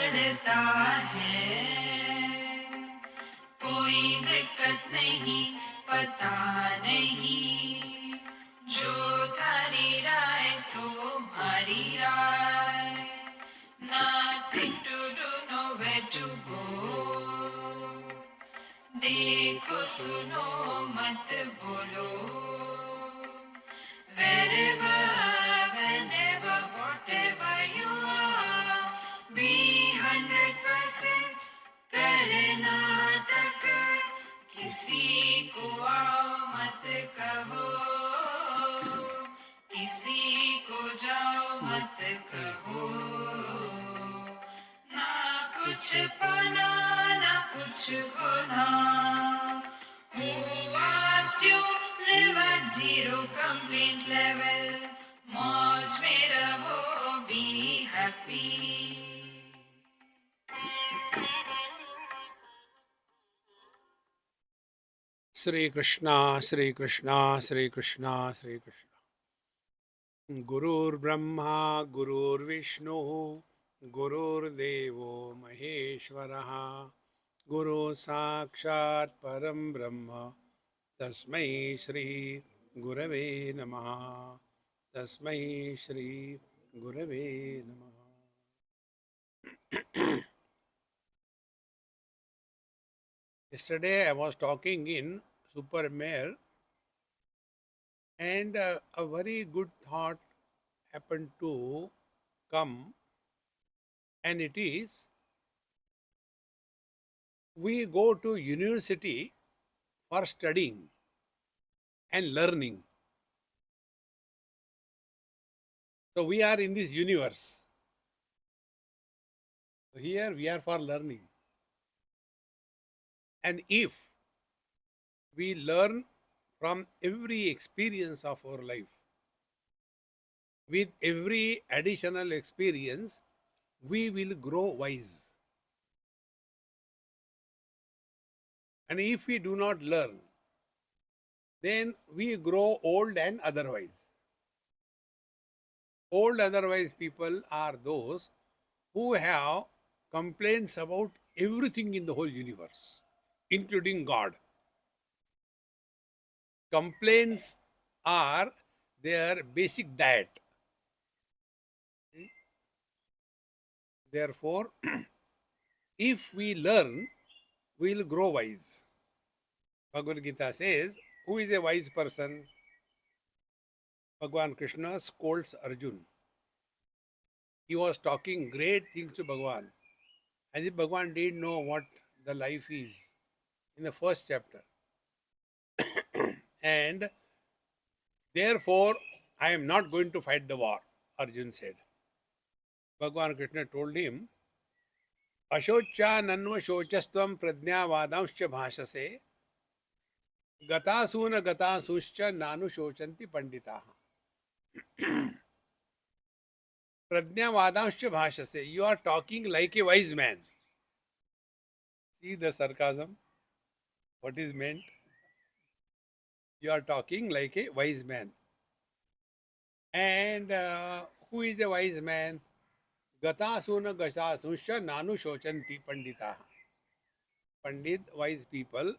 बढ़ता है, कोई दिक्कत नहीं, पता नहीं, जो धारी राय सो भारी राय, nothing to do, nowhere to go, देखो सुनो मत बोलो, wherever, whenever, whatever you are, be 100% करे नाटक, किसी को आओ मत कहो, किसी को जाओ मत कहो, ना कुछ पाना ना कुछ खोना, who asked you live at zero complaint level, मौज में रहो, be happy. Shri Krishna, Shri Krishna, Shri Krishna, Shri Krishna. Gurur Brahma, Gurur Vishnu, Gurur Devo Maheshwaraha, Guru Sakshat Param Brahma, Tasmai Shri Gurave Namaha, Tasmai Shri Gurave Namaha. Yesterday I was talking in Supermare, and a very good thought happened to come, and it is, we go to university for studying and learning. So we are in this universe. So here we are for learning. And if we learn from every experience of our life, with every additional experience, we will grow wise. And if we do not learn, then we grow old and otherwise. Old otherwise people are those who have complaints about everything in the whole universe, including God. Complaints are their basic diet. Therefore, if we learn, we will grow wise. Bhagavad Gita says, who is a wise person? Bhagavan Krishna scolds Arjun. He was talking great things to Bhagavan, as if Bhagavan didn't know what the life is in the first chapter. And therefore, I am not going to fight the war, Arjun said. Bhagavan Krishna told him, Ashocha nanva shochastvam prajnavadanshcha bhashase gatasuna gatasuscha nanu shochanti panditaha. Prajnavadanshcha bhashase. You are talking like a wise man. See the sarcasm? What is meant? You are talking like a wise man. And who is a wise man? Gatasuna gasasuscha nanu shochanti panditaha. Pandit, wise people,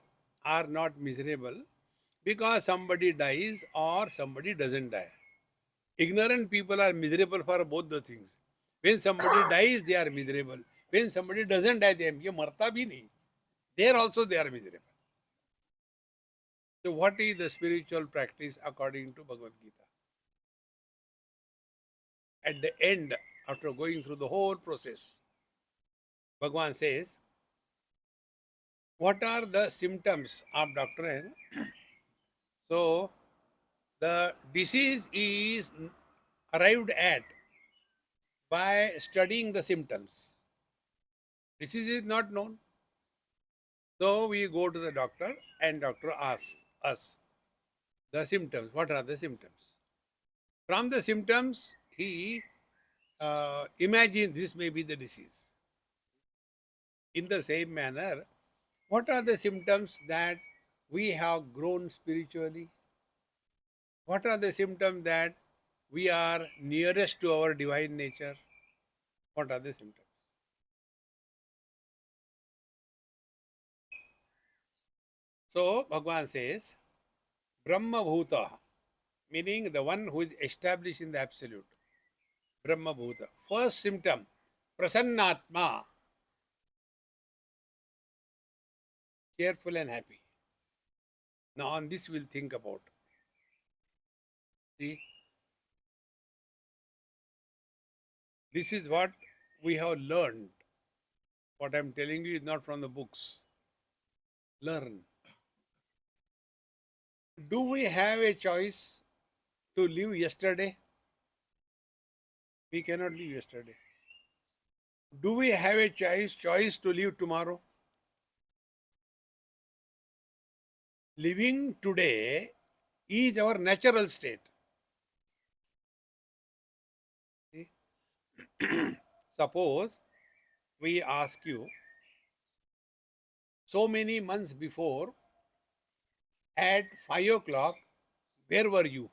are not miserable because somebody dies or somebody doesn't die. Ignorant people are miserable for both the things. When somebody dies, they are miserable. When somebody doesn't die, they are marta bhi nahi. There also they are miserable. So what is the spiritual practice according to Bhagavad Gita? At the end, after going through the whole process, Bhagavan says, what are the symptoms of doctrine? So, the disease is arrived at by studying the symptoms. Disease is not known. So, we go to the doctor and doctor asks us the symptoms. What are the symptoms? From the symptoms, he imagines this may be the disease. In the same manner, what are the symptoms that we have grown spiritually? What are the symptoms that we are nearest to our divine nature? What are the symptoms? So Bhagavan says, Brahma Bhuta, meaning the one who is established in the absolute. Brahma Bhuta. First symptom, Prasannatma, cheerful and happy. Now on this we'll think about. See, this is what we have learned. What I'm telling you is not from the books. Learn. Do we have a choice to live yesterday? We cannot live yesterday. Do we have a choice to live tomorrow? Living today is our natural state. See? Suppose we ask you, so many months before, at 5 o'clock, where were you?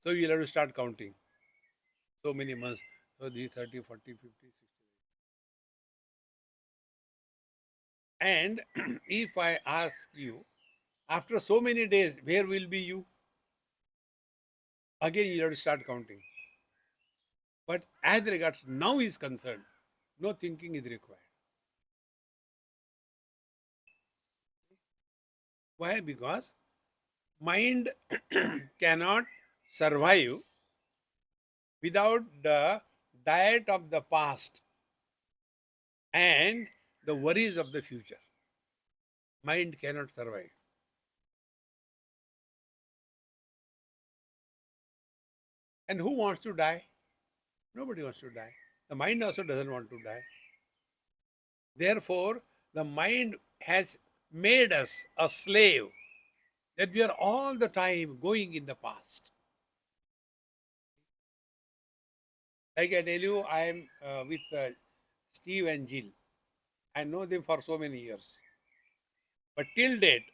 So you'll have to start counting. So many months. So these 30, 40, 50, 60. And if I ask you, after so many days, where will be you? Again, you have to start counting. But as regards now is concerned, no thinking is required. Why? Because mind cannot survive without the diet of the past and the worries of the future. Mind cannot survive. And who wants to die? Nobody wants to die. The mind also doesn't want to die. Therefore, the mind has made us a slave, that we are all the time going in the past. Like I tell you, I am with Steve and Jill. I know them for so many years. But till date,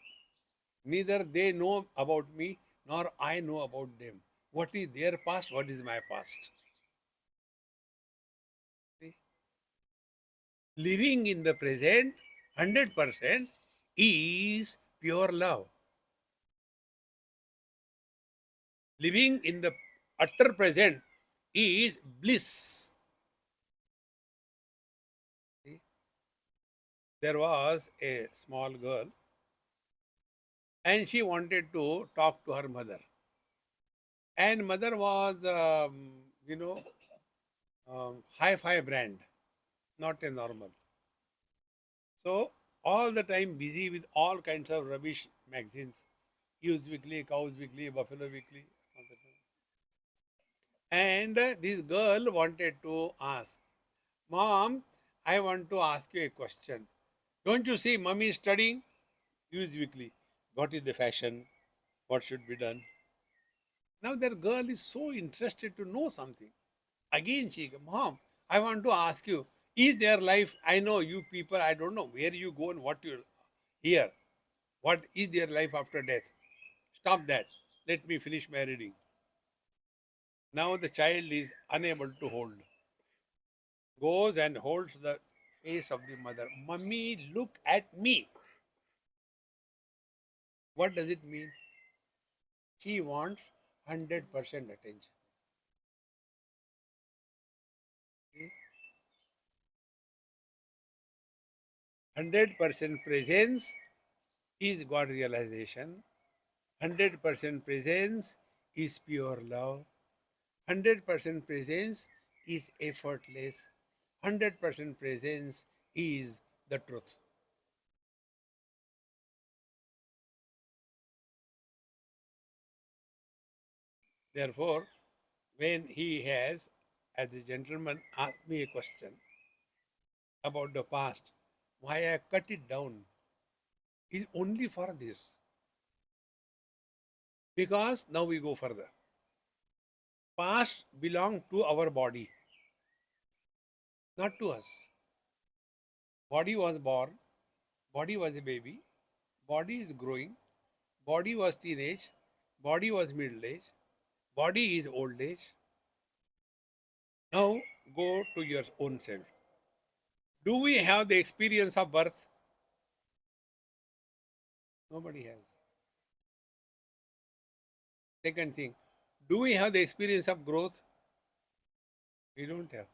neither they know about me nor I know about them. What is their past? What is my past? See? Living in the present, 100% is pure love. Living in the utter present is bliss. See? There was a small girl and she wanted to talk to her mother. And mother was, hi-fi brand, not a normal. So all the time busy with all kinds of rubbish magazines, Use Weekly, Cows Weekly, Buffalo Weekly. All the time. And this girl wanted to ask, Mom, I want to ask you a question. Don't you see Mummy is studying? Use Weekly. What is the fashion? What should be done? Now that girl is so interested to know something. Again she, Mom, I want to ask you, is there life? I know you people, I don't know where you go and what you hear. What is their life after death? Stop that. Let me finish my reading. Now the child is unable to hold. Goes and holds the face of the mother. Mummy, look at me. What does it mean? She wants 100% attention. 100% presence is God realization. 100% presence is pure love. 100% presence is effortless. 100% presence is the truth. Therefore, when he has, as a gentleman, asked me a question about the past, why I cut it down is only for this. Because now we go further. Past belong to our body, not to us. Body was born, body was a baby, body is growing, body was teenage, body was middle age, body is old age. Now go to your own self. Do we have the experience of birth? Nobody has. Second thing, do we have the experience of growth? We don't have.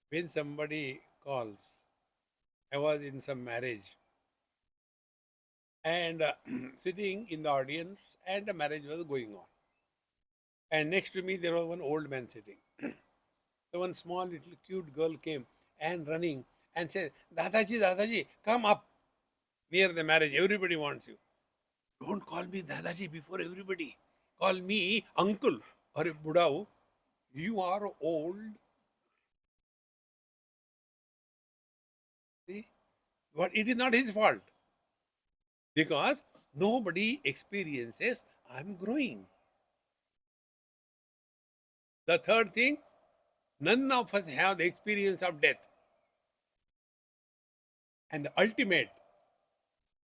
When somebody calls, I was in some marriage and sitting in the audience, and the marriage was going on. And next to me, there was one old man sitting. So one small little cute girl came and running and said, Dadaji, Dadaji, come up near the marriage. Everybody wants you. Don't call me Dadaji before everybody. Call me uncle or a Budao. You are old. See? But it is not his fault because nobody experiences I'm growing. The third thing, none of us have the experience of death. And the ultimate,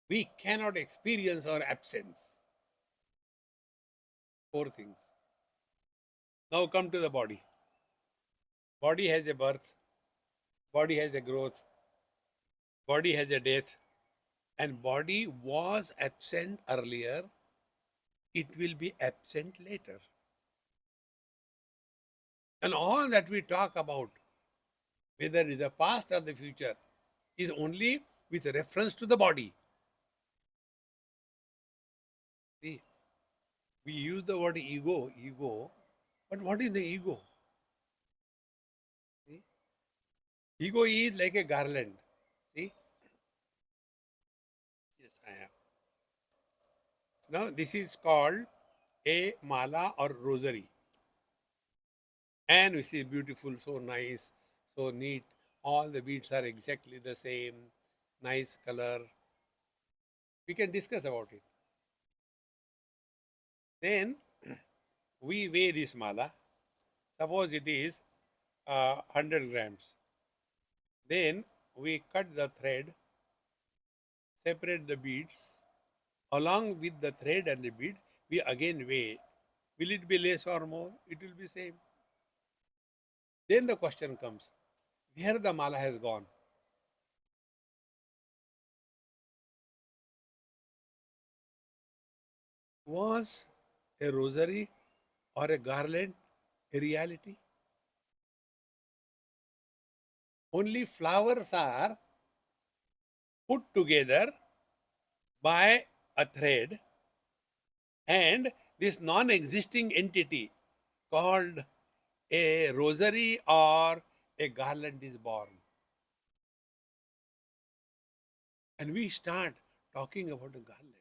we cannot experience our absence. Four things. Now come to the body. Body has a birth, body has a growth, body has a death, and body was absent earlier, it will be absent later. And all that we talk about, whether it is the past or the future, is only with reference to the body. See, we use the word ego, ego, but what is the ego? See? Ego is like a garland. See? Yes, I have. Now, this is called a mala or rosary. And we see beautiful, so nice, so neat. All the beads are exactly the same, nice color. We can discuss about it. Then we weigh this mala. Suppose it is 100 grams. Then we cut the thread, separate the beads. Along with the thread and the bead, we again weigh. Will it be less or more? It will be same. Then the question comes, where the mala has gone? Was a rosary or a garland a reality? Only flowers are put together by a thread, and this non existing entity called a rosary or a garland is born. And we start talking about a garland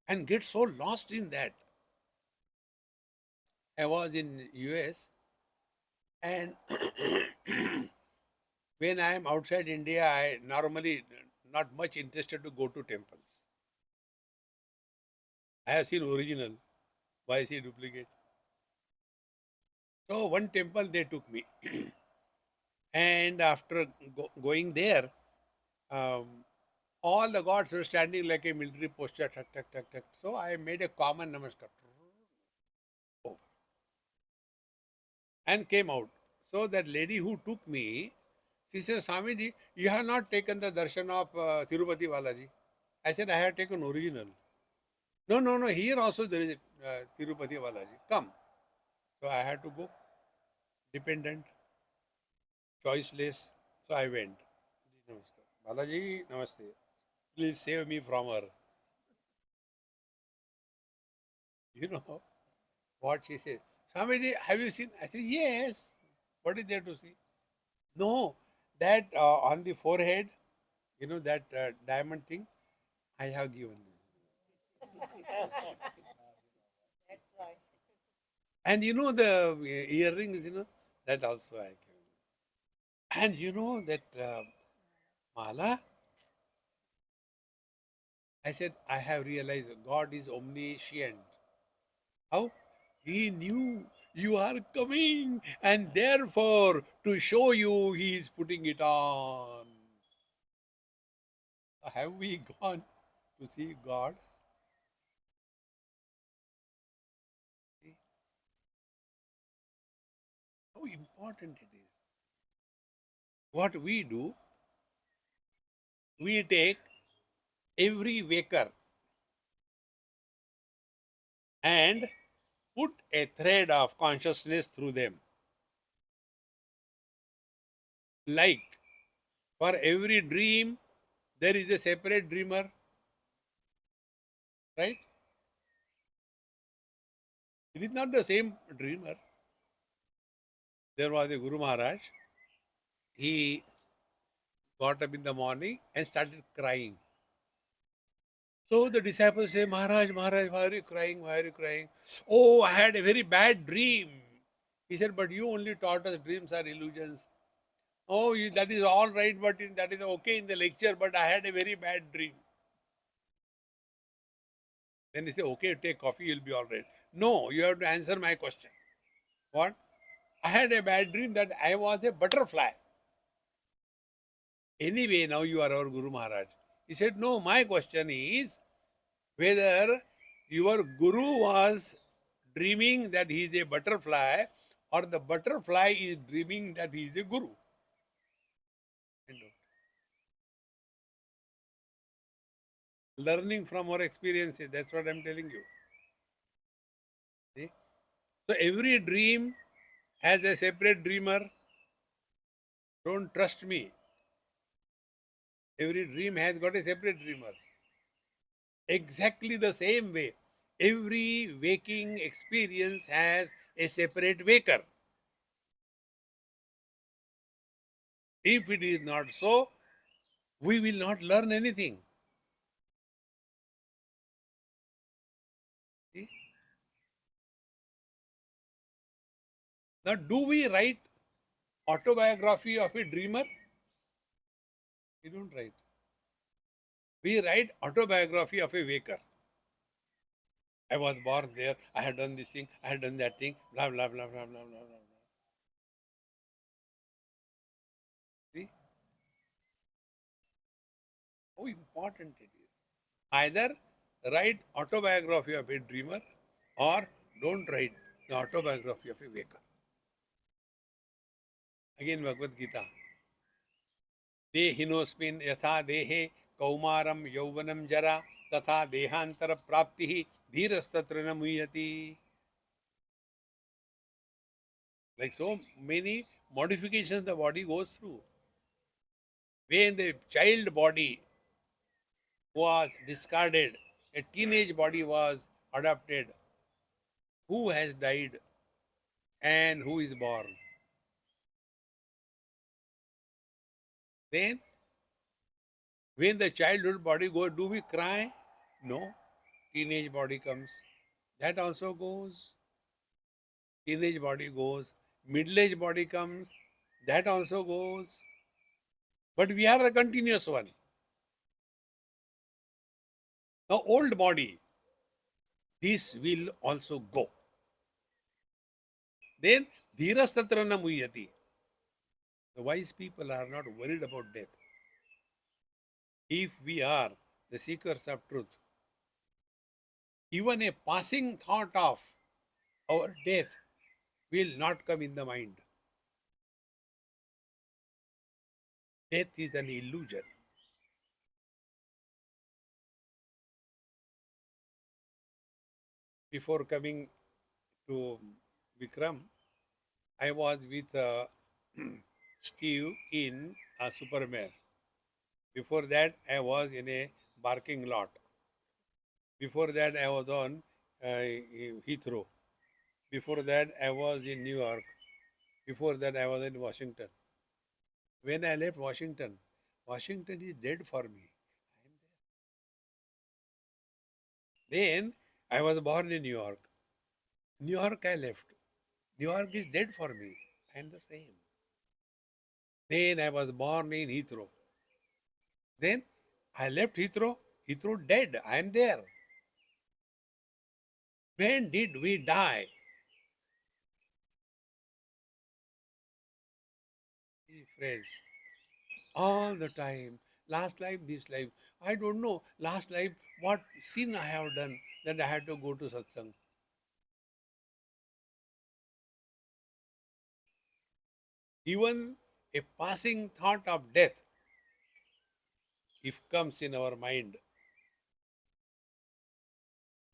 and get so lost in that. I was in US, and when I am outside India, I normally not much interested to go to temples. I have seen original. Why see duplicate? So one temple they took me, and after going there, um, all the gods were standing like a military posture, tuck, tuck, tuck, tuck. So I made a common namaskar over and came out. So that lady who took me, she said, Swamiji, you have not taken the darshan of Tirupati Balaji. I said, I have taken original. No, no, no, here also there is a Tirupati Balaji. Come. So I had to go, dependent, choiceless. So I went. Namaskar. Balaji, namaste. Please save me from her. You know what she said? Swamiji, have you seen? I said, yes. What is there to see? No, that on the forehead, that diamond thing, I have given you. And the earrings, that also I gave. And that mala, I said, I have realized God is omniscient. How? He knew you are coming, and therefore, to show you, He is putting it on. Have we gone to see God? See how important it is. What we do, we take every waker and put a thread of consciousness through them. Like for every dream, there is a separate dreamer, right? It is not the same dreamer. There was a Guru Maharaj. He got up in the morning and started crying. So the disciples say, Maharaj, Maharaj, why are you crying? Why are you crying? Oh, I had a very bad dream. He said, but you only taught us dreams are illusions. Oh, that is all right, but that is okay in the lecture, but I had a very bad dream. Then he said, okay, take coffee, you'll be all right. No, you have to answer my question. What? I had a bad dream that I was a butterfly. Anyway, now you are our Guru Maharaj. He said, no, my question is whether your Guru was dreaming that he is a butterfly or the butterfly is dreaming that he is a Guru. Learning from our experiences, that's what I'm telling you. See? So every dream has a separate dreamer. Don't trust me. Every dream has got a separate dreamer. Exactly the same way, every waking experience has a separate waker. If it is not so, we will not learn anything. See? Now, do we write autobiography of a dreamer? We don't write. We write autobiography of a waker. I was born there, I had done this thing, I had done that thing, blah, blah, blah, blah, blah, blah, blah. See how important it is. Either write autobiography of a dreamer or don't write the autobiography of a waker. Again, Bhagavad Gita. देहिनोस्मिन् यथा देहे कौमारं यौवनं जरा तथा देहांतर प्राप्ति धीरस्तत्र न मुह्यति. Like so many modifications the body goes through. When the child body was discarded, a teenage body was adopted. Who has died and who is born? Then, when the childhood body goes, do we cry? No. Teenage body comes. That also goes. Teenage body goes. Middle age body comes. That also goes. But we are the continuous one. Now, old body, this will also go. Then, dhiras tatra na muhyati. The wise people are not worried about death. If we are the seekers of truth, even a passing thought of our death will not come in the mind. Death is an illusion. Before coming to Vikram, I was with Steve in a supermare. Before that, I was in a parking lot. Before that, I was on Heathrow. Before that, I was in New York. Before that, I was in Washington. When I left Washington, Washington is dead for me. Then I was born in New York. New York I left. New York is dead for me. I am the same. Then I was born in Heathrow. Then I left Heathrow. Heathrow dead. I am there. When did we die? Friends, all the time. Last life, this life. I don't know. Last life, what sin I have done that I had to go to satsang. Even a passing thought of death if comes in our mind,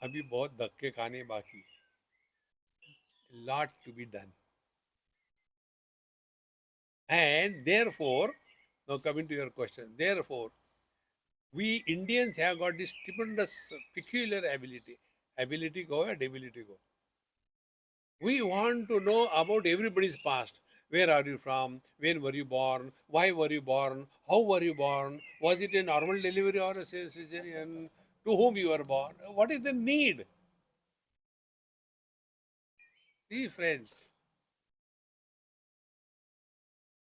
अभी बहुत धक्के खाने बाकी, lot to be done. And therefore, now coming to your question, therefore, we Indians have got this tremendous peculiar ability. Ability go and ability go. We want to know about everybody's past. Where are you from? When were you born? Why were you born? How were you born? Was it a normal delivery or a cesarean? To whom you were born? What is the need? See, friends,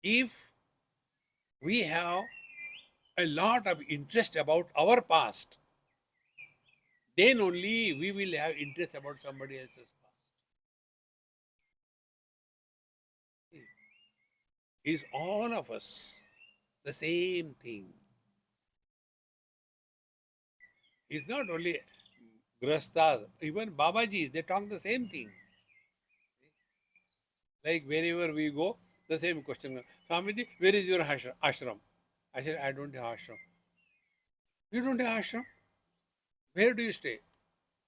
if we have a lot of interest about our past, then only we will have interest about somebody else's past. Is all of us the same thing? It's not only Grastas, even Babajis, they talk the same thing. Like wherever we go, the same question. Swamiji, where is your ashram? I said, I don't have ashram. You don't have ashram? Where do you stay?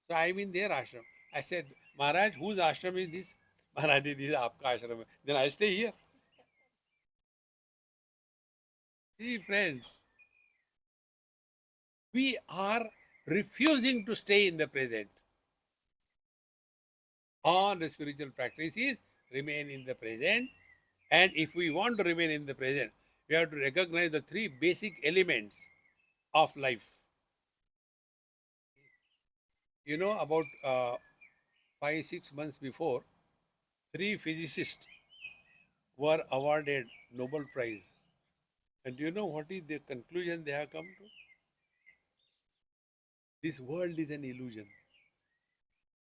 So I'm in their ashram. I said, Maharaj, whose ashram is this? Maharaj, this is aapka ashram. Then I stay here. See, friends, we are refusing to stay in the present. All the spiritual practices remain in the present. And if we want to remain in the present, we have to recognize the three basic elements of life. You know, about 5, 6 months before, three physicists were awarded Nobel Prize. And do you know what is the conclusion they have come to? This world is an illusion.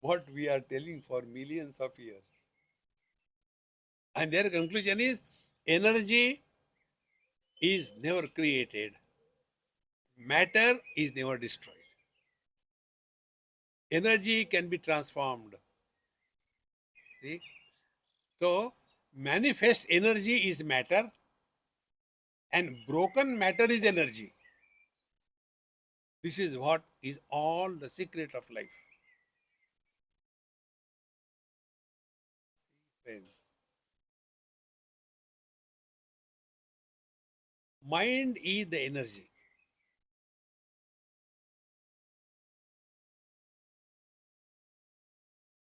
What we are telling for millions of years. And their conclusion is energy is never created, matter is never destroyed. Energy can be transformed. See? So, manifest energy is matter and broken matter is energy. This is what is all the secret of life. Friends, mind is the energy.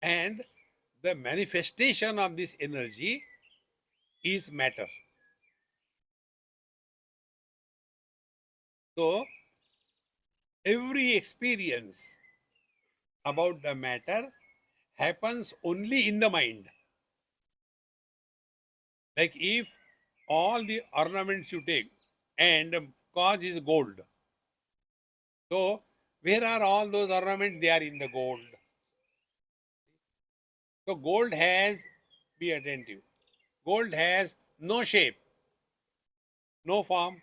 And the manifestation of this energy is matter. So, every experience about the matter happens only in the mind. Like if all the ornaments you take and cause is gold. So, where are all those ornaments? They are in the gold. So, gold has, be attentive, gold has no shape, no form.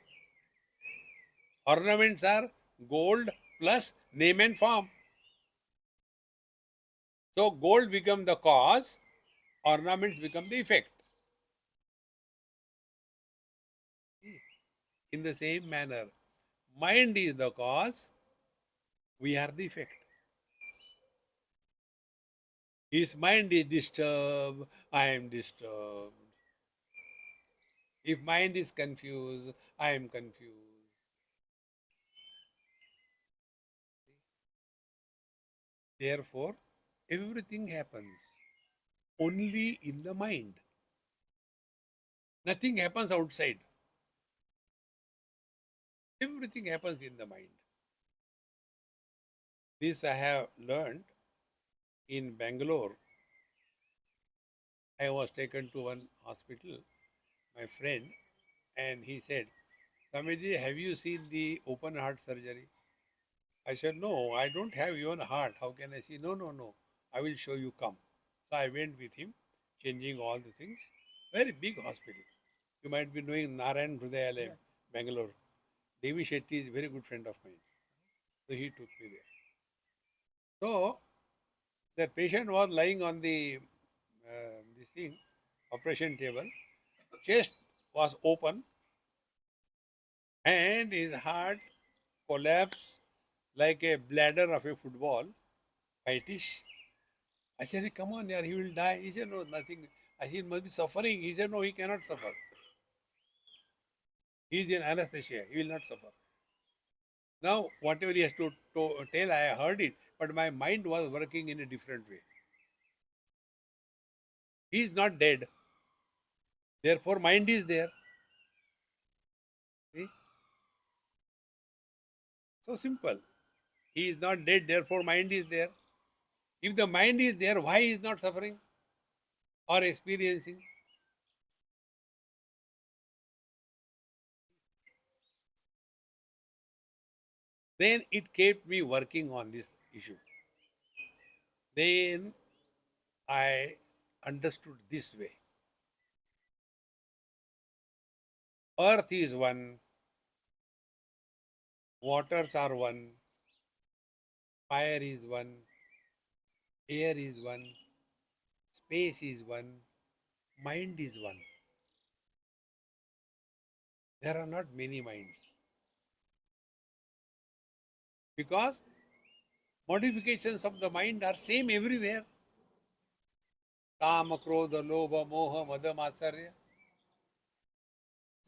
Ornaments are gold plus name and form. So, gold become the cause, ornaments become the effect. In the same manner, mind is the cause, we are the effect. His mind is disturbed, I am disturbed. If mind is confused, I am confused. Therefore, everything happens only in the mind. Nothing happens outside. Everything happens in the mind. This I have learned in Bangalore. I was taken to one hospital, my friend, and he said, Swamiji, have you seen the open heart surgery? I said, no, I don't have even a heart. How can I see? No, no, no. I will show you, come. So I went with him, changing all the things. Very big hospital. You might be knowing Narayan Hrudayalayam, Bangalore. Devi Shetty is a very good friend of mine. So he took me there. So the patient was lying on the this thing, operation table. Chest was open and his heart collapse like a bladder of a football, whitish. I said, come on, yaar, he will die. He said, no, nothing. I said, he must be suffering. He said, no, he cannot suffer. He is in anesthesia. He will not suffer. Now, whatever he has to tell, I heard it, but my mind was working in a different way. He is not dead. Therefore, mind is there. See? So simple. He is not dead, therefore, mind is there. If the mind is there, why he is not suffering or experiencing? Then it kept me working on this issue. Then I understood this way. Earth is one, waters are one, fire is one, air is one, space is one, mind is one. There are not many minds. Because modifications of the mind are same everywhere. Kama, Krodha, Lobha, Moha, Mada, Matsarya.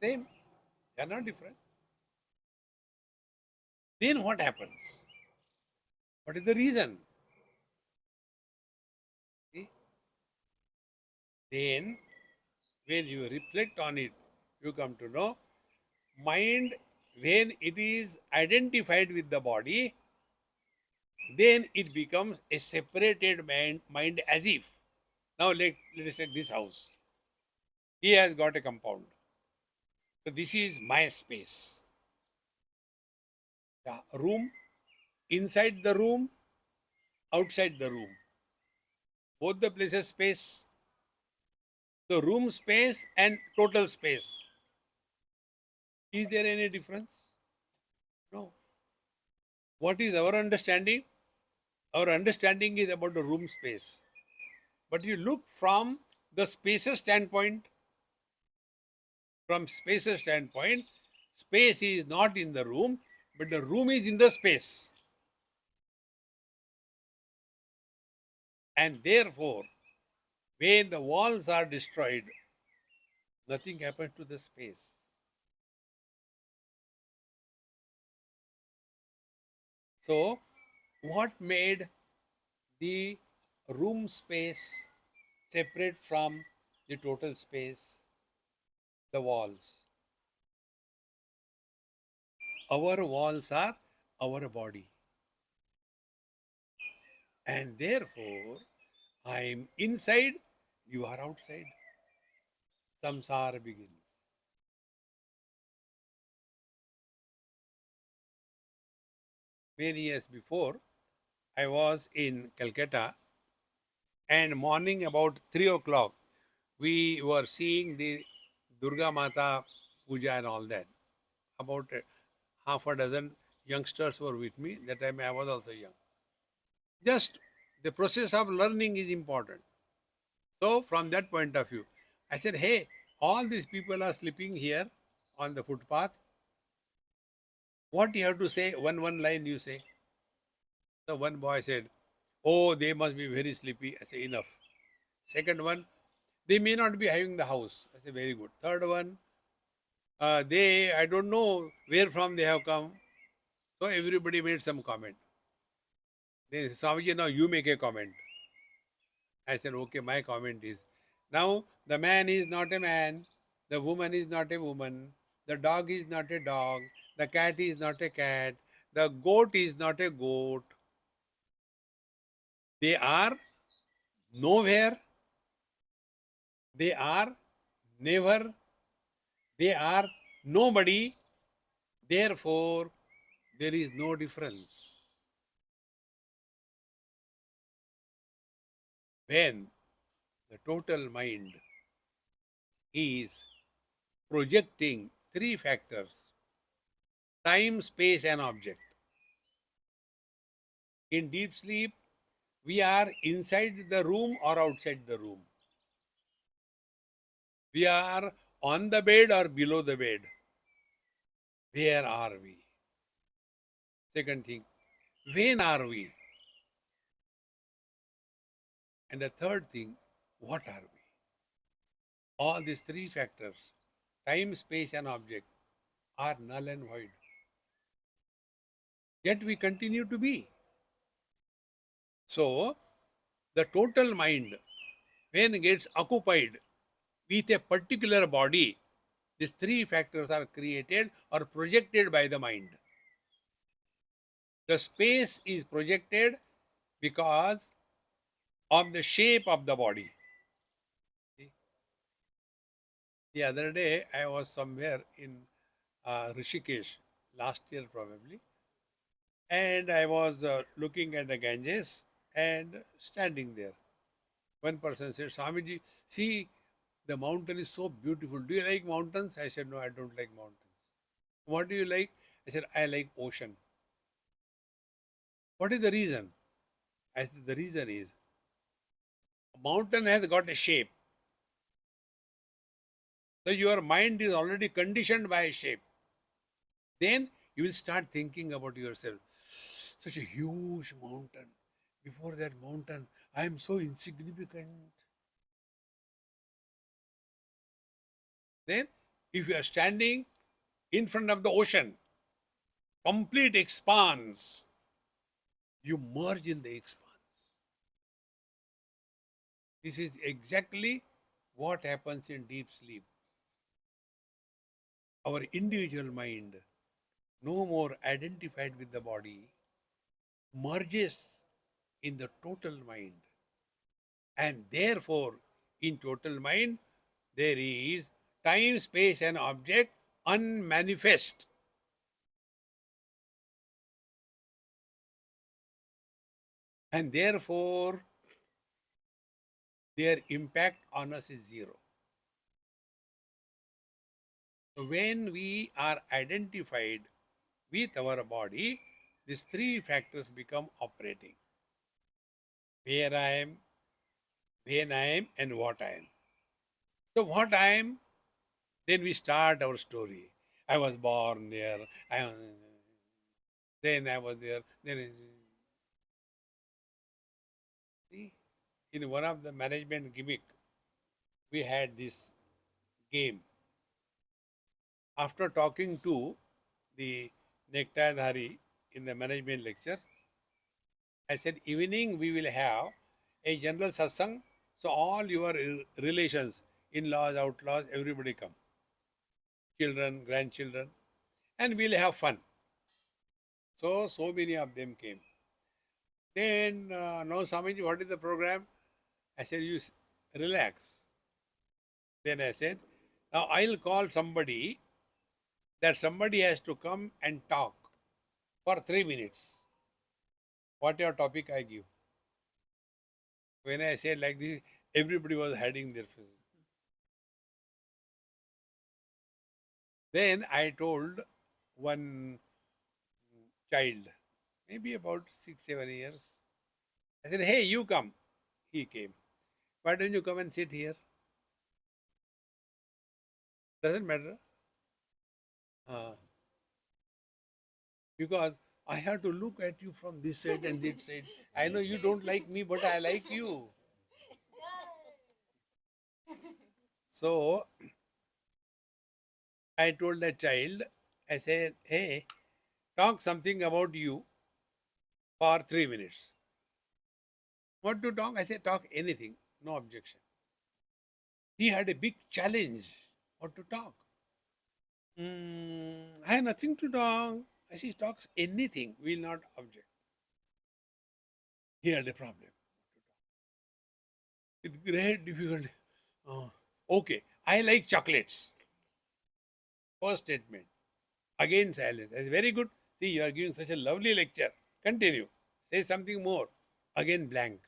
Same. They are not different. Then what happens? What is the reason? See? Then, when you reflect on it, you come to know mind, when it is identified with the body, then it becomes a separated mind as if. Now, let us take this house. He has got a compound. So, this is my space. The room, inside the room, outside the room. Both the places space. So, room space and total space. Is there any difference? No. What is our understanding? Our understanding is about the room space. But you look from the spaces standpoint. From spaces standpoint, space is not in the room, but the room is in the space. And therefore, when the walls are destroyed, nothing happens to the space. So, what made the room space separate from the total space? The walls. Our walls are our body. And therefore, I am inside, you are outside. Samsara begins. Many years before, I was in Calcutta, and morning about 3 o'clock, we were seeing the Durga Mata puja and all that. About half a dozen youngsters were with me. That time I was also young. Just the process of learning is important. So from that point of view, I said, hey, all these people are sleeping here on the footpath. What you have to say? One line you say. So one boy said, oh, they must be very sleepy. I say, enough. Second one, they may not be having the house. I say, very good. Third one, I don't know where from they have come. So everybody made some comment. Then Swamiji, now you make a comment. I said, okay, my comment is, now the man is not a man, the woman is not a woman, the dog is not a dog, the cat is not a cat, the goat is not a goat. They are nowhere, they are never, they are nobody, therefore there is no difference. When the total mind is projecting three factors: time, space, and object. In deep sleep, we are inside the room or outside the room. We are on the bed or below the bed. Where are we? Second thing, when are we? And the third thing, what are we? All these three factors, time, space, and object, are null and void. Yet we continue to be. So, the total mind, when it gets occupied with a particular body, these three factors are created or projected by the mind. The space is projected because of the shape of the body. The other day, I was somewhere in Rishikesh, last year probably, and I was looking at the Ganges and standing there. One person said, Swamiji, see, the mountain is so beautiful. Do you like mountains? I said, no, I don't like mountains. What do you like? I said, I like ocean. What is the reason? I said, the reason is a mountain has got a shape. So your mind is already conditioned by a shape. Then you will start thinking about yourself. Such a huge mountain. Before that mountain, I am so insignificant. Then, if you are standing in front of the ocean, complete expanse, you merge in the expanse. This is exactly what happens in deep sleep. Our individual mind, no more identified with the body, merges in the total mind. And therefore, in total mind, there is time, space, and object unmanifest. And therefore, their impact on us is zero. So when we are identified with our body, these three factors become operating. Where I am, when I am, and what I am. So what I am, then we start our story. I was born there. Then I was there. Then see, in one of the management gimmick, we had this game. After talking to the Nectardhari in the management lectures, I said, evening we will have a general satsang. So all your relations, in-laws, outlaws, everybody come. Children, grandchildren, and we'll have fun. So many of them came. Then, now Swamiji, what is the program? I said, you relax. Then I said, now I'll call somebody, that somebody has to come and talk for 3 minutes. Whatever topic I give. When I said like this, everybody was hiding their faces. Then I told one child, maybe about 6, 7 years. I said, hey, you come. He came. Why don't you come and sit here? Doesn't matter. Uh, because I have to look at you from this side and this side. I know you don't like me, but I like you. So I told that child, I said, hey, talk something about you for 3 minutes. What to talk? I said, talk anything, no objection. He had a big challenge. What to talk? I have nothing to talk. I said, talks anything, will not object. He had a problem. With great difficulty. Oh, okay, I like chocolates. First statement. Again silence. I said, very good. See, you are giving such a lovely lecture. Continue. Say something more. Again blank.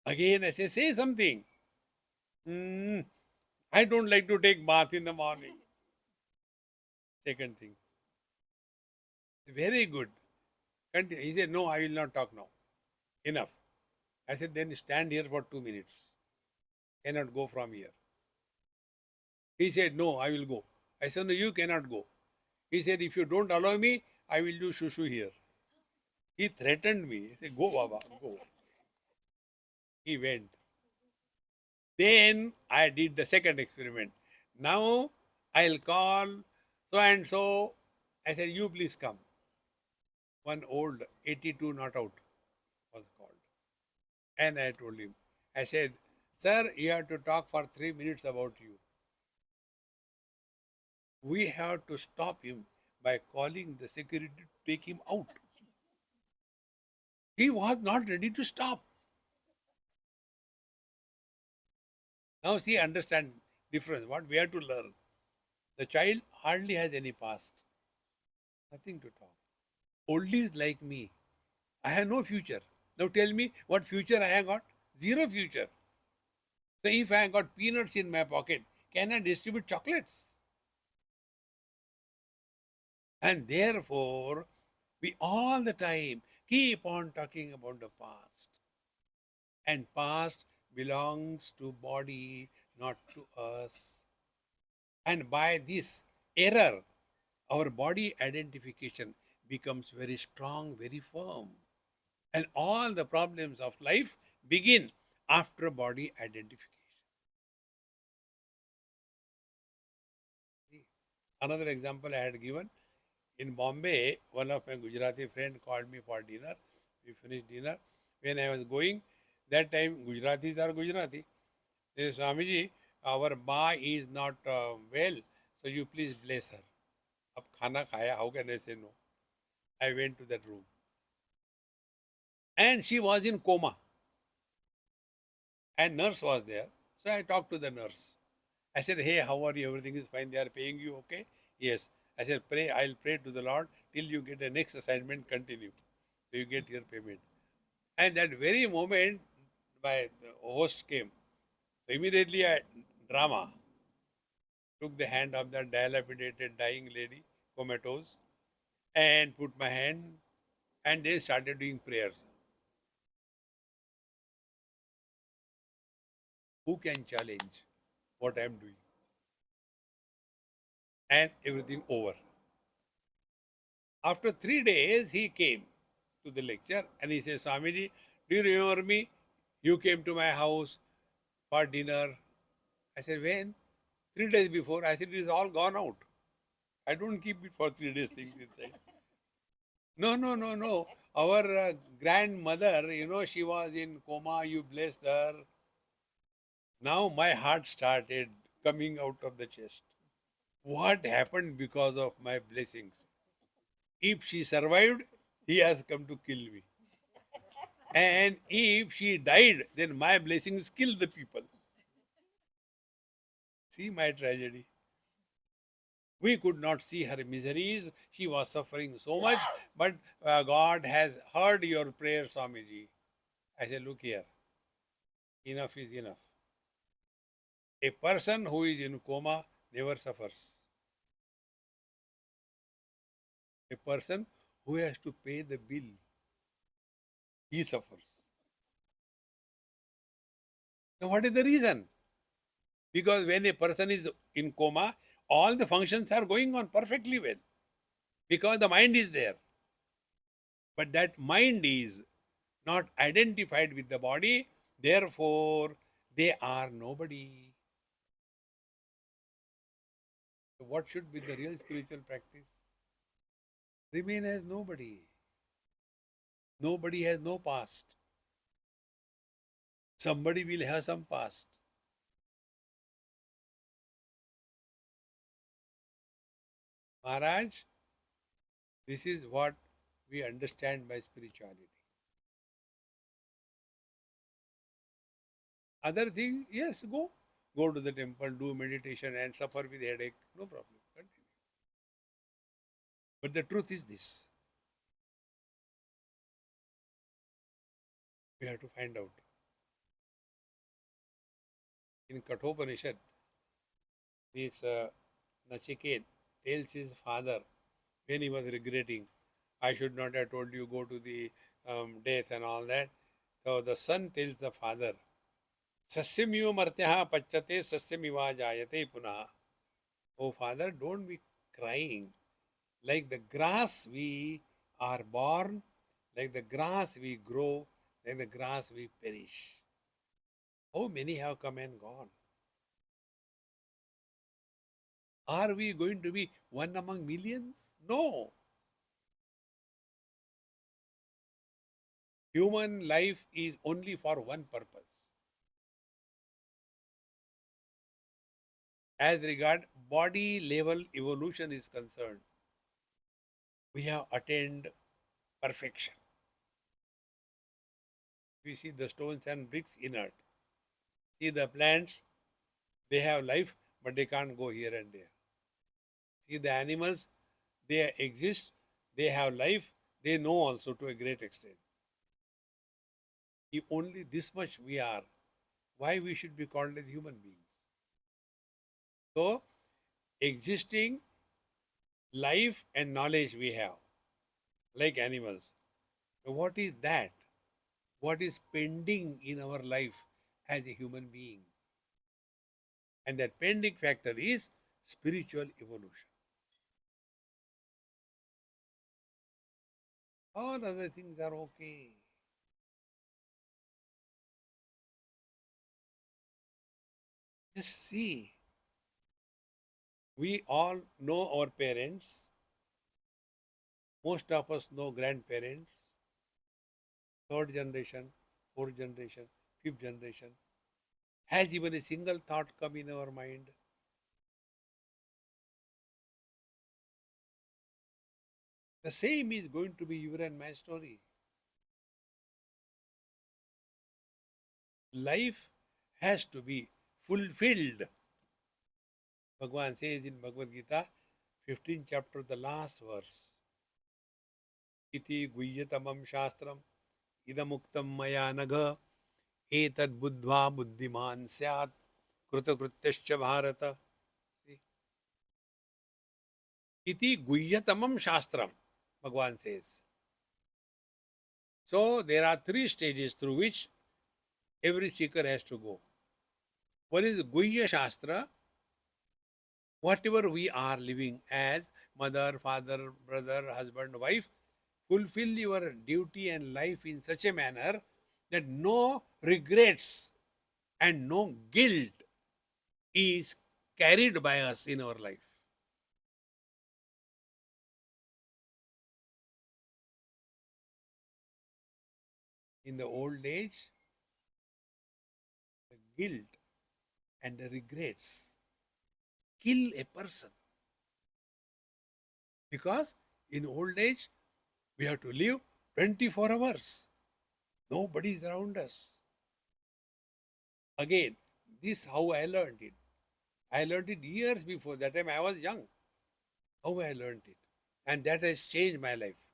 Again I say something. Hmm, I don't like to take bath in the morning. Second thing. Very good. Continue. He said, no, I will not talk now. Enough. I said, then stand here for 2 minutes. Cannot go from here. He said, no, I will go. I said, no, you cannot go. He said, if you don't allow me, I will do shushu here. He threatened me. He said, go, Baba, go. He went. Then I did the second experiment. Now I'll call so and so. I said, you please come. One old 82 not out was called. And I told him, I said, sir, you have to talk for 3 minutes about you. We have to stop him by calling the security to take him out. He was not ready to stop. Now see, understand difference. What we have to learn. The child hardly has any past. Nothing to talk. Oldies like me, I have no future. Now tell me what future I have got? Zero future. So if I have got peanuts in my pocket, can I distribute chocolates? And therefore, we all the time keep on talking about the past. And past belongs to body, not to us. And by this error, our body identification becomes very strong, very firm. And all the problems of life begin after body identification. Another example I had given in Bombay, one of my Gujarati friend called me for dinner. We finished dinner. When I was going, that time Gujaratis are Gujarati. They said, Swamiji, our Ma is not well, so you please bless her. Ab khana khaya, how can I say no? I went to that room. And she was in coma. And nurse was there. So I talked to the nurse. I said, hey, how are you? Everything is fine. They are paying you, okay? Yes. I said, pray, I'll pray to the Lord till you get the next assignment, continue. So you get your payment. And that very moment, my host came. So immediately I drama took the hand of that dilapidated, dying lady, comatose, and put my hand and then started doing prayers. Who can challenge what I am doing? And everything over. After 3 days, he came to the lecture and he said, Swamiji, do you remember me? You came to my house for dinner. I said, when? 3 days before. I said, it is all gone out. I don't keep it for 3 days things inside. No, no, no, no. Our grandmother, she was in coma. You blessed her. Now my heart started coming out of the chest. What happened because of my blessings? If she survived, he has come to kill me. And if she died, then my blessings killed the people. See my tragedy. We could not see her miseries. She was suffering so much, but God has heard your prayer, Swamiji. I said, look here, enough is enough. A person who is in coma never suffers. A person who has to pay the bill, he suffers. Now, what is the reason? Because when a person is in coma, all the functions are going on perfectly well because the mind is there. But that mind is not identified with the body, therefore, they are nobody. So what should be the real spiritual practice? Remain as nobody. Nobody has no past. Somebody will have some past. Maharaj, this is what we understand by spirituality. Other things, yes, go. Go to the temple, do meditation and suffer with headache. No problem. Continue. But the truth is this. We have to find out. In Kathopanishad, this Nachiket tells his father when he was regretting, I should not have told you go to the death and all that. So the son tells the father, Sasyamiva martyaha pachyate sasyamiva jayate punah. Oh father, don't be crying. Like the grass we are born, like the grass we grow, like the grass we perish. How many have come and gone? Are we going to be one among millions? No. Human life is only for one purpose. As regard body level evolution is concerned, we have attained perfection. We see the stones and bricks inert. See the plants, they have life, but they can't go here and there. See the animals, they exist, they have life, they know also to a great extent. If only this much we are, why we should be called as human beings? So, existing life and knowledge we have, like animals. So what is that? What is pending in our life as a human being? And that pending factor is spiritual evolution. All other things are okay. Just see. We all know our parents. Most of us know grandparents, third generation, fourth generation, fifth generation. Has even a single thought come in our mind? The same is going to be your and my story. Life has to be fulfilled. Bhagavan says in Bhagavad Gita, 15th chapter, the last verse. Iti guyyatamam shastram idamuktam maya nagha etad buddhva buddhiman syat कृतकृत्यश्च Bharat. Iti guyyatamam shastram, Bhagavan says. So there are three stages through which every seeker has to go. One is Guhya Shastra, whatever we are living as mother, father, brother, husband, wife, fulfill your duty and life in such a manner that no regrets and no guilt is carried by us in our life. In the old age, the guilt and the regrets kill a person because in old age we have to live 24 hours. Nobody is around us. Again, this how I learned it. I learned it years before. That time I was young. How I learned it. And that has changed my life.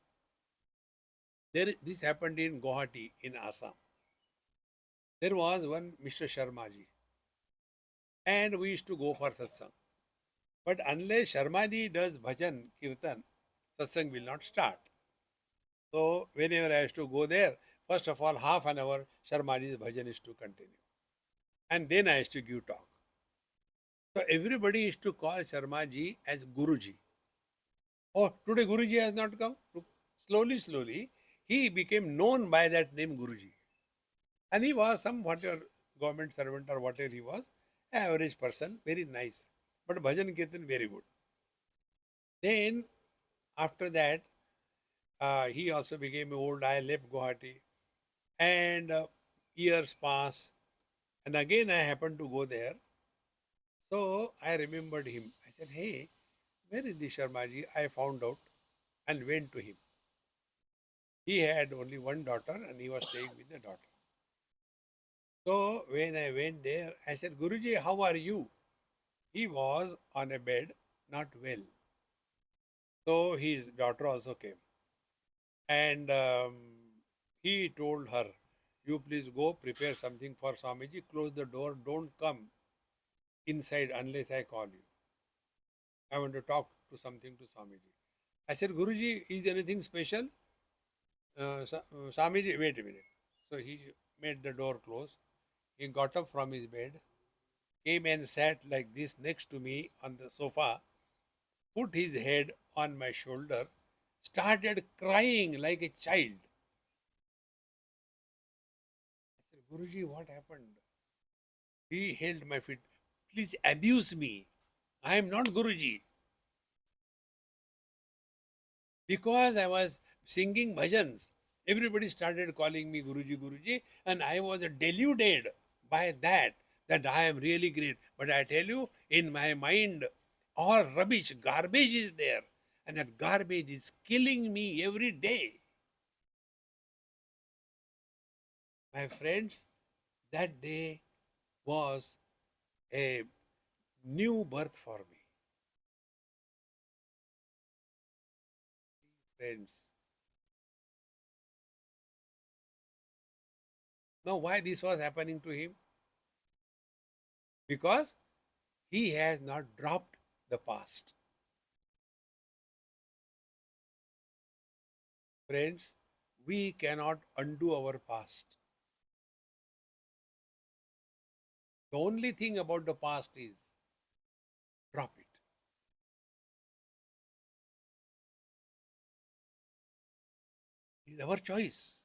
This happened in Guwahati in Assam. There was one Mr. Sharmaji. And we used to go for satsang. But unless Sharmaji does bhajan, kirtan, satsang will not start. So whenever I used to go there, first of all, half an hour Sharmaji's bhajan is to continue. And then I used to give talk. So everybody used to call Sharmaji as Guruji. Oh, today Guruji has not come. Look, slowly, slowly, he became known by that name Guruji. And he was some whatever government servant or whatever he was, average person, very nice. But Bhajan Kirtan, very good. Then, after that, he also became old. I left Guwahati. And years pass. And again, I happened to go there. So, I remembered him. I said, hey, where is the Sharmaji? I found out and went to him. He had only one daughter and he was staying with the daughter. So when I went there, I said, Guruji, how are you? He was on a bed, not well. So his daughter also came. And he told her, you please go prepare something for Swamiji, close the door, don't come inside unless I call you. I want to talk to something to Swamiji. I said, Guruji, is anything special? Swamiji, wait a minute. So he made the door close. He got up from his bed, came and sat like this next to me on the sofa put his head on my shoulder, started crying like a child. I said, Guruji, what happened? He held my feet. Please abuse me. I am not Guruji. Because I was singing bhajans, everybody started calling me Guruji, Guruji, and I was deluded by that I am really great. But I tell you, in my mind, all rubbish, garbage is there, and that garbage is killing me every day. My friends, that day was a new birth for me. Friends, now why this was happening to him? Because he has not dropped the past. Friends, we cannot undo our past. The only thing about the past is drop it. It's our choice.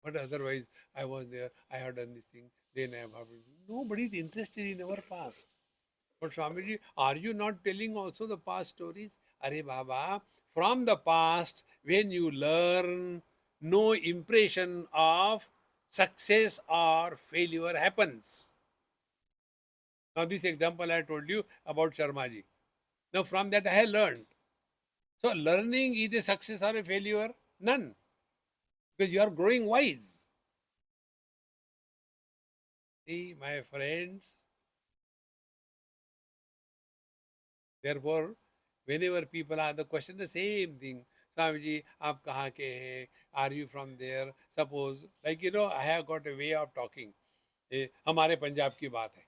But otherwise, I was there, I have done this thing, then I am happy. Nobody is interested in our past. But Swamiji, are you not telling also the past stories? Are Baba, from the past, when you learn, no impression of success or failure happens. Now, this example I told you about Sharmaji. Now, from that I have learned. So, learning is a success or a failure? None. Because you are growing wise. See, my friends, therefore, whenever people ask the question, the same thing. Swamiji, aap kahan ke hain? Are you from there? Suppose, like, I have got a way of talking. हमारे पंजाब की बात है.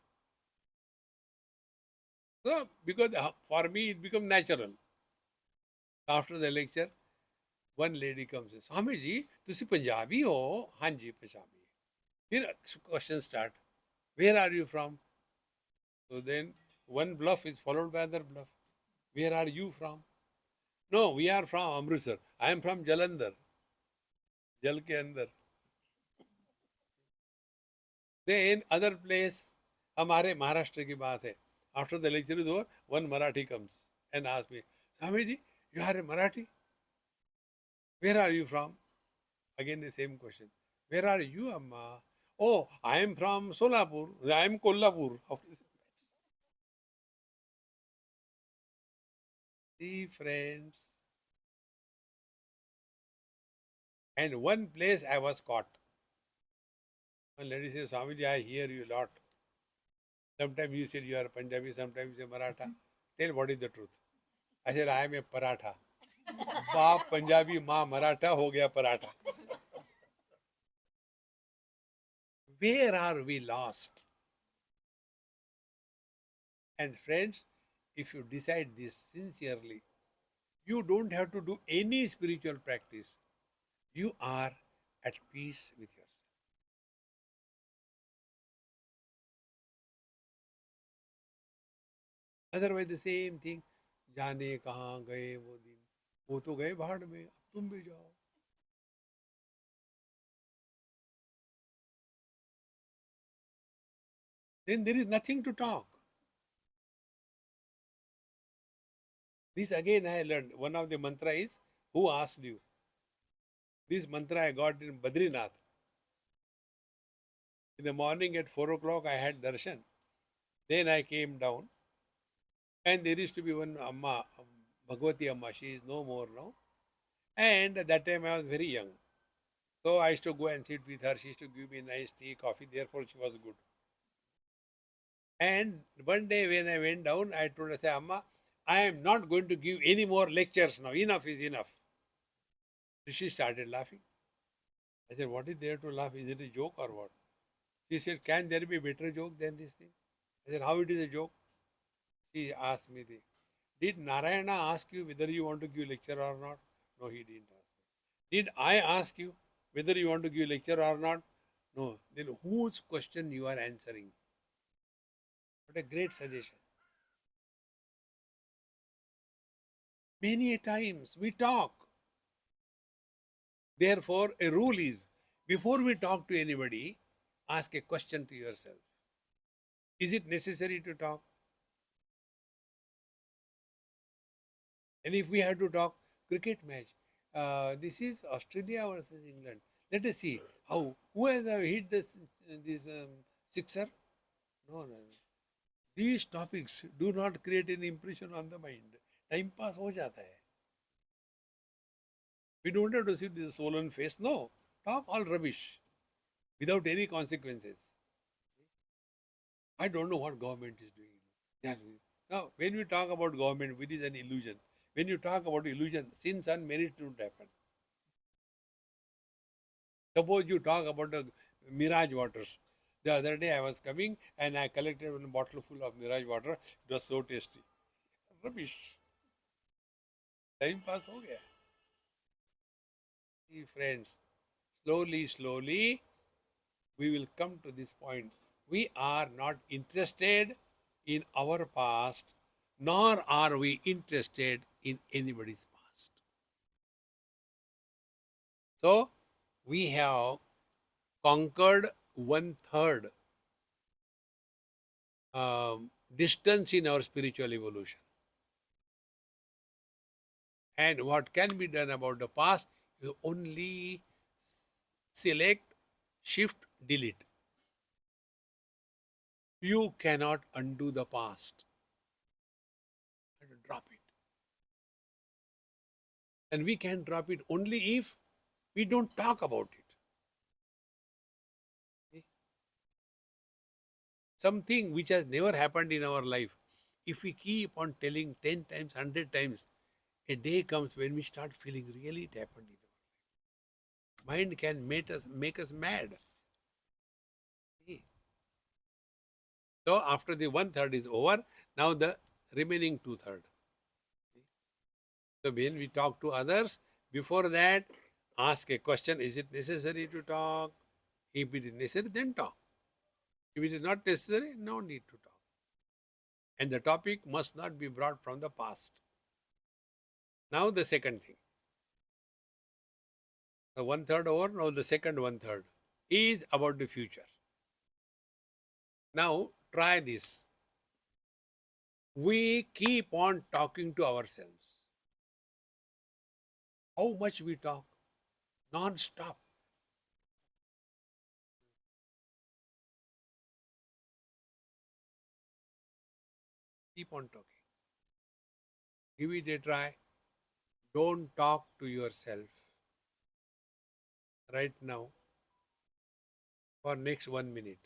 So, because for me, it becomes natural. After the lecture, one lady comes and says, Swami ji, तुसी पंजाबी हो? हाँ जी, Punjabi. Then questions start. Where are you from? So then one bluff is followed by another bluff. Where are you from? No, we are from Amritsar. I am from Jalandhar. जल के अंदर. Then other place, हमारे महाराष्ट्र की बात है. After the lecture is over, one Marathi comes and asks me, Swami ji, you are a Marathi? Where are you from? Again the same question. Where are you, Amma? Oh, I am from Solapur. I am Kolhapur. See, friends. And one place I was caught. One lady says, Swamiji, I hear you a lot. Sometimes you said you are Punjabi, sometimes you say Maratha. Tell what is the truth. I said, I am a paratha. Baap Punjabi, Ma Maratha, ho gaya paratha. Where are we lost? And friends, if you decide this sincerely, you don't have to do any spiritual practice. You are at peace with yourself. Otherwise, the same thing. जाने कहाँ गए वो दिन वो तो गए भाड़ में अब तुम भी जाओ. Then there is nothing to talk. This again I learned. One of the mantra is, who asked you? This mantra I got in Badrinath. In the morning at 4 o'clock I had darshan. Then I came down and there used to be one Amma, Bhagwati Amma. She is no more now. And at that time I was very young. So I used to go and sit with her. She used to give me nice tea, coffee. Therefore she was good. And one day when I went down, I told her, say, Amma, I am not going to give any more lectures now. Enough is enough. She started laughing. I said, what is there to laugh? Is it a joke or what? She said, can there be a better joke than this thing? I said, how it is a joke? She asked me, did Narayana ask you whether you want to give lecture or not? No, he didn't ask me. Did I ask you whether you want to give lecture or not? No. Then whose question you are answering? What a great suggestion. Many a times we talk. Therefore, a rule is before we talk to anybody, ask a question to yourself. Is it necessary to talk? And if we have to talk cricket match, this is Australia versus England. Let us see how who has hit this sixer. No, no, no. These topics do not create any impression on the mind. Time pass हो जाता है. We don't have to sit with a swollen face. No, talk all rubbish without any consequences. I don't know what government is doing. Yeah. Now, when we talk about government, it is an illusion. When you talk about illusion, sins and merit don't happen. Suppose you talk about the mirage waters. The other day I was coming and I collected one bottle full of mirage water. It was so tasty. Rubbish. Time pass हो गया. See, friends, slowly, slowly, we will come to this point. We are not interested in our past, nor are we interested in anybody's past. So, we have conquered one third distance in our spiritual evolution. And what can be done about the past? You only select, shift, delete. You cannot undo the past. You have to drop it. And we can drop it only if we don't talk about it. Okay? Something which has never happened in our life, if we keep on telling 10 times, 100 times, a day comes when we start feeling really it happened in our life. Mind can make us mad. Okay? So after the one third is over, now the remaining two third. So when we talk to others, before that, ask a question: is it necessary to talk? If it is necessary, then talk. If it is not necessary, no need to talk. And the topic must not be brought from the past. Now the second thing. The one third over, now the second one third is about the future. Now try this. We keep on talking to ourselves. How much we talk? Non-stop. Keep on talking. Give it a try. Don't talk to yourself right now for next 1 minute.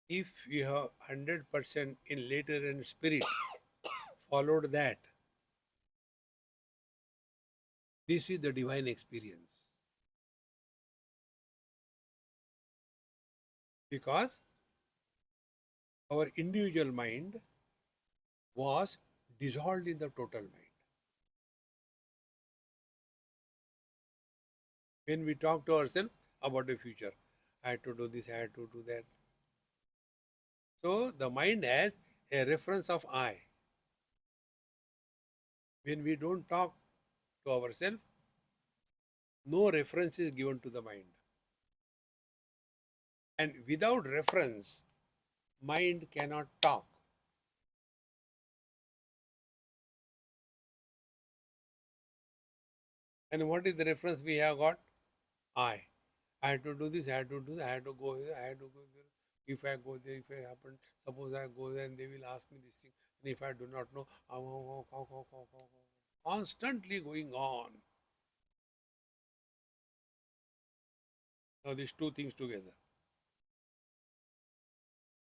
If you have 100% in later and spirit followed that, this is the divine experience. Because our individual mind was dissolved in the total mind. When we talk to ourselves about the future, I had to do this, I had to do that. So the mind has a reference of I. When we don't talk to ourselves, no reference is given to the mind. And without reference, mind cannot talk. And what is the reference we have got? I. I had to do this, I had to do that, I had to go here, I had to go there. If I go there, if it happens, suppose I go there and they will ask me this thing. And if I do not know, constantly going on. Now these two things together.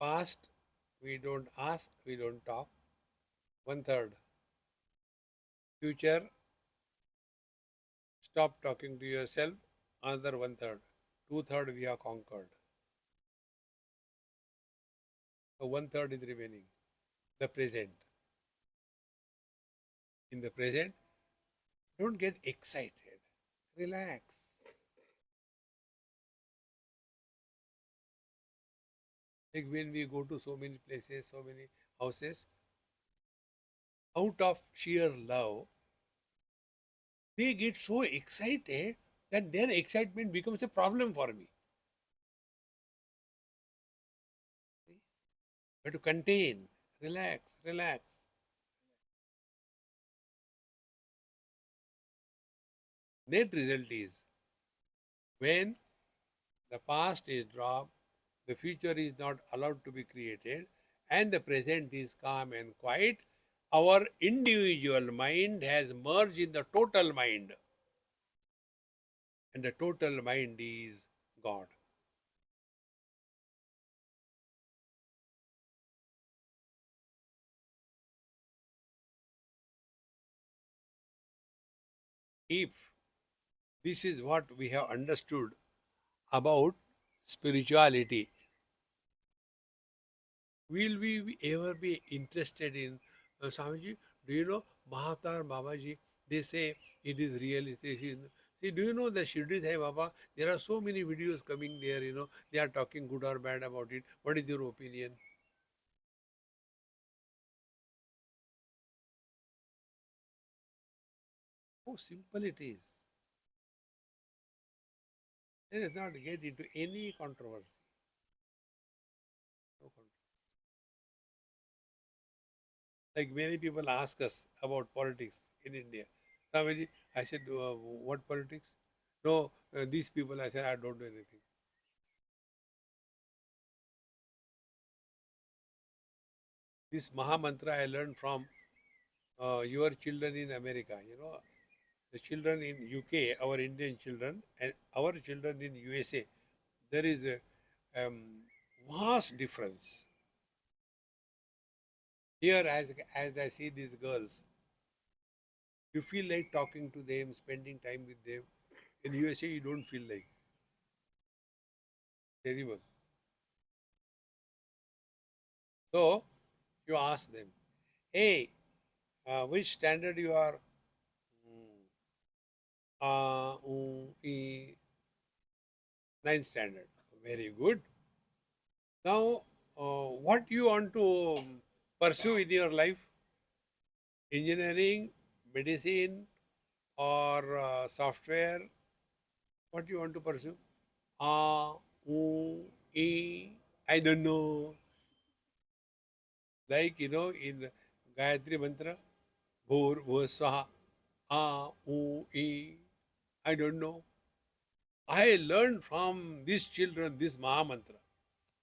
Past, we don't ask, we don't talk. One third. Future, stop talking to yourself. Another one third. Two third we have conquered. So one third is remaining. The present. In the present, don't get excited. Relax. Like when we go to so many places, so many houses, out of sheer love, they get so excited that their excitement becomes a problem for me. You have to contain, relax, relax. Net result is when the past is dropped, the future is not allowed to be created, and the present is calm and quiet, our individual mind has merged in the total mind, and the total mind is God. If this is what we have understood about spirituality, will we ever be interested in Swamiji? Do you know Mahatar Babaji? They say it is realistic. See, do you know the Shirdi Sai Baba? There are so many videos coming there, they are talking good or bad about it. What is your opinion? How simple it is. Let us not get into any controversy. No Like many people ask us about politics in India. Swamiji, I said, what politics? No, these people, I said, I don't do anything. This Maha Mantra I learned from your children in America. The children in UK, our Indian children, and our children in USA, there is a vast difference. Here, as I see these girls, you feel like talking to them, spending time with them. In USA, you don't feel like. Terrible. So, you ask them, hey, which standard you are? Mm, ninth standard. Very good. Now, what you want to pursue in your life? Engineering, medicine, or software? What you want to pursue? Ah, I don't know. Like, in Gayatri Mantra, Bhur, Bhur, Swaha, I don't know. I learned from these children this Maha Mantra.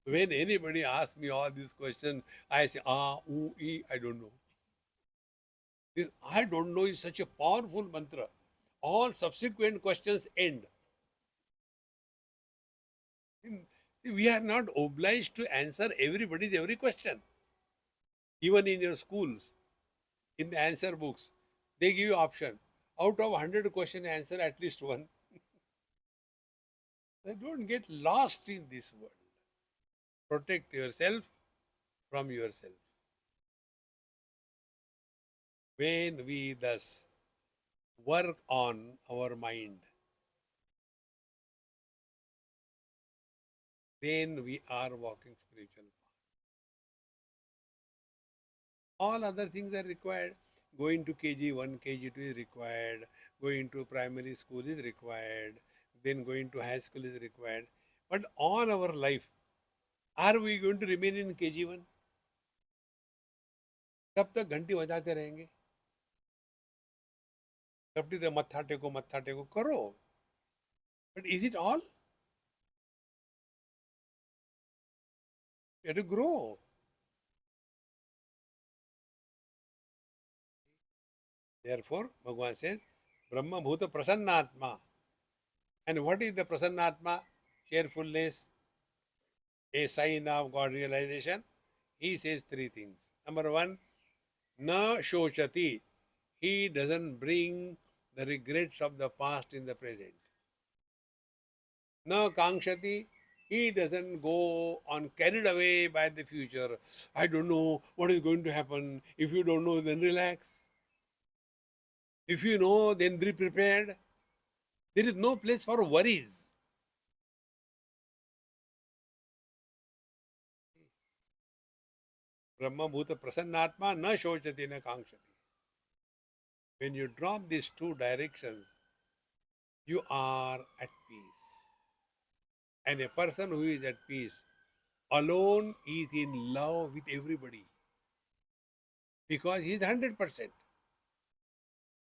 When anybody asks me all these questions, I say, I don't know. This I don't know is such a powerful mantra. All subsequent questions end. We are not obliged to answer everybody's every question. Even in your schools, in the answer books, they give you option. Out of 100 question, answer at least one. Don't get lost in this world. Protect yourself from yourself. When we thus work on our mind, then we are walking spiritual path. All other things are required. Going to KG1, KG2 is required. Going to primary school is required. Then going to high school is required. But all our life, are we going to remain in KG1? कब तक घंटी बजाते रहेंगे? कब तक मत्था टेको करो. But is it all? You have to grow. Therefore, Bhagavan says, Brahma Bhuta Prasannatma. And what is the Prasannatma? Cheerfulness. a sign of God realization, he says three things. Number one, na shochati. He doesn't bring the regrets of the past in the present. Na kankshati. He doesn't go on carried away by the future. I don't know what is going to happen. If you don't know, then relax. If you know, then be prepared. There is no place for worries. Brahma Bhuta Prasannatma na shochati na kankshati. When you drop these two directions, you are at peace. And a person who is at peace alone is in love with everybody because he is 100%.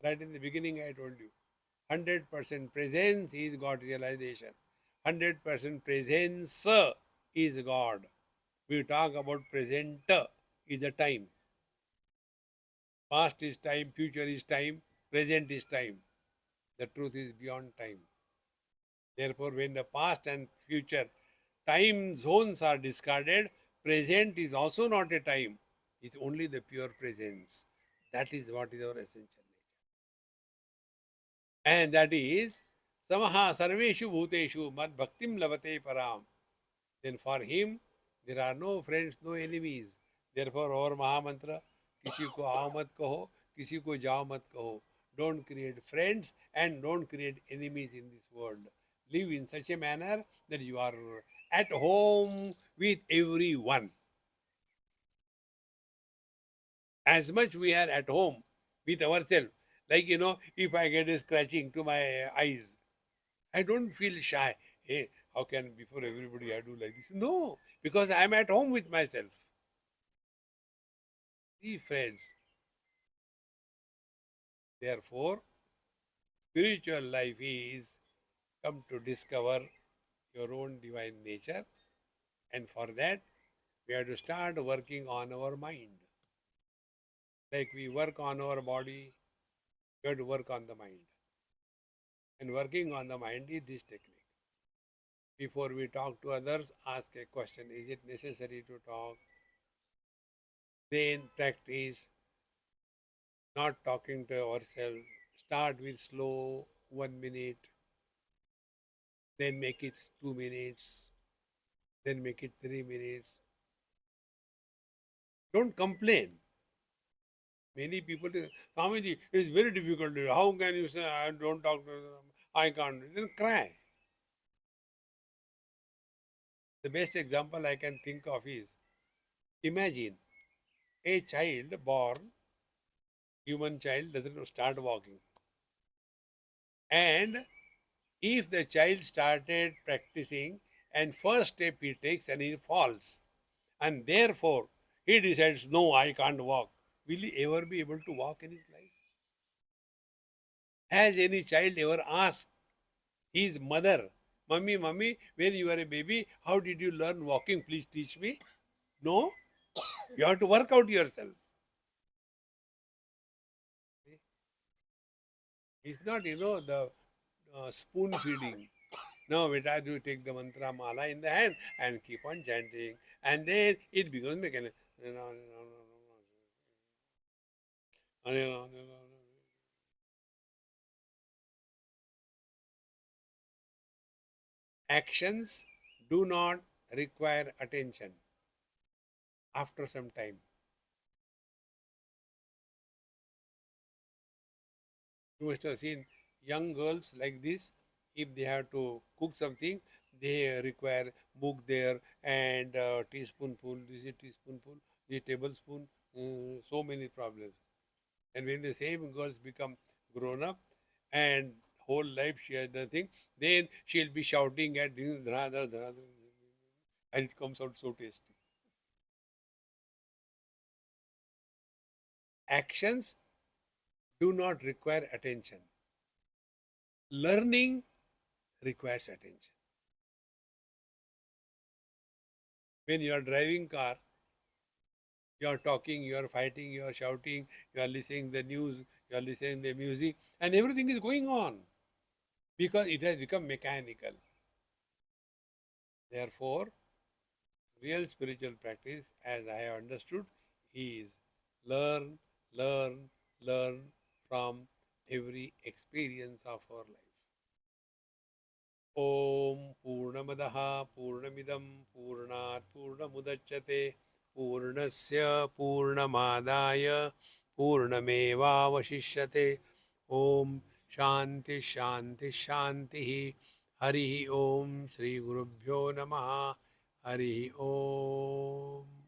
Right in the beginning, I told you 100% presence is God realization, 100% presence is God. We talk about present is a time. Past is time, future is time, present is time. The truth is beyond time. Therefore, when the past and future time zones are discarded, present is also not a time. It's only the pure presence. That is what is our essential nature. And that is Samaha Sarveshu Bhuteshu Mad Bhaktim Lavate Param. Then for him, there are no friends, no enemies. Therefore, our Mahamantra, किसी को आओ मत कहो, किसी को जाओ मत कहो. Don't create friends and don't create enemies in this world. Live in such a manner that you are at home with everyone. As much we are at home with ourselves. Like, if I get a scratching to my eyes, I don't feel shy. Hey, how can before everybody I do like this? No, because I am at home with myself. See, friends, therefore, spiritual life is come to discover your own divine nature, and for that, we have to start working on our mind. Like we work on our body, we have to work on the mind. And working on the mind is this technique. Before we talk to others, ask a question. Is it necessary to talk? Then practice not talking to ourselves. Start with slow 1 minute, then make it 2 minutes, then make it 3 minutes. Don't complain. Many people say, Swamiji, it's very difficult. How can you say I don't talk to them? I can't? Then cry. The best example I can think of is imagine a child born, human child doesn't start walking. And if the child started practicing and first step he takes and he falls, and therefore he decides, no, I can't walk, will he ever be able to walk in his life? Has any child ever asked his mother, Mummy, Mummy, when you were a baby, how did you learn walking? Please teach me. No, you have to work out yourself. It's not, the spoon feeding. No, beta, you take the mantra mala in the hand and keep on chanting. And then it becomes mechanical. Actions do not require attention after some time. You must have seen young girls like this. If they have to cook something, they require book there and teaspoonful, this is teaspoonful, this is tablespoon, so many problems. And when the same girls become grown up and whole life she has nothing, then she'll be shouting at and it comes out so tasty. Actions do not require attention. Learning requires attention. When you are driving car, you are talking, you are fighting, you are shouting, you are listening the news, you are listening the music, and everything is going on because it has become mechanical. Therefore, Real spiritual practice, as I have understood, is learn, learn, learn from every experience of our life. Om Purnamadaha Purnamidam Purnat Purnamudachyate Purnasya Purnamadaya Purnamevavashishyate. Om Shanti Shanti Shanti. Hari Om Sri Gurubhyo Namaha. Hari Om.